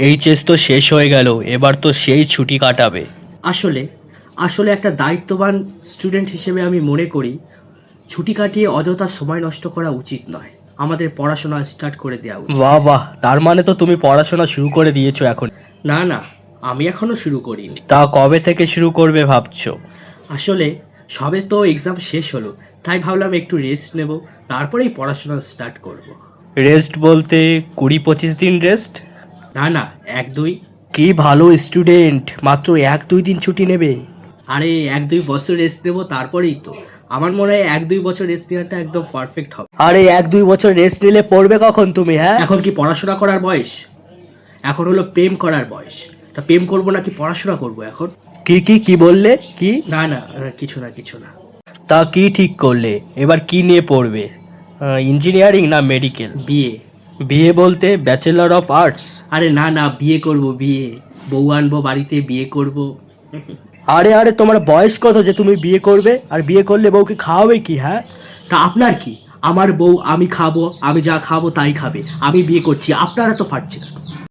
HS তো শেষ হয়ে গেল, এবার তো সেই ছুটি কাটাবে। আসলে আসলে একটা দায়িত্ববান স্টুডেন্ট হিসেবে আমি মনে করি ছুটি কাটিয়ে অযথা সময় নষ্ট করা উচিত নয়। আমাদের পড়াশোনা স্টার্ট করে দেওয়া উচিত। বাহ বাহ, তার মানে তো তুমি পড়াশোনা শুরু করে দিয়েছো এখন। না না, আমি এখনো শুরু করিনি। তা কবে থেকে শুরু করবে ভাবছো? আসলে সবে তো এক্সাম শেষ হলো, তাই ভাবলাম একটু রেস্ট নেব, তারপরেই পড়াশোনা স্টার্ট করব। রেস্ট বলতে 20-25 দিন রেস্ট? না না, 1-2। কি ভালো স্টুডেন্ট, মাত্র 1-2 দিন ছুটি নেবে। আরে 1-2 বছর রেস্ট নেব, তারপরেই তো আমার মনে হয় 1-2 বছর রেস্ট নেওয়াটা একদম পারফেক্ট হবে। আরে 1-2 বছর রেস্ট নিলে পড়বে কখন তুমি? হ্যাঁ, এখন কি পড়াশোনা করার বয়স? এখন হলো প্রেম করার বয়স। তা প্রেম করব নাকি পড়াশোনা করব এখন? কি কি কি বললে? কি? না না, কিছু না কিছু না। তা কি ঠিক করলে, এবার কি নিয়ে পড়বে? ইঞ্জিনিয়ারিং না মেডিকেল? বিয়ে। বিয়ে বলতে ব্যাচেলর অফ আর্টস? আরে না না, বিয়ে করব, বিয়ে। বউ আনবো বাড়িতে, বিয়ে করব। আরে আরে, তোমার বয়স কত যে তুমি বিয়ে করবে? আর বিয়ে করলে বউকে খাওয়াবে কি? হ্যাঁ, তা আপনার কি? আমার বউ আমি খাবো, আমি যা খাবো তাই খাবে। আমি বিয়ে করছি, আপনারা তো পারছেন না।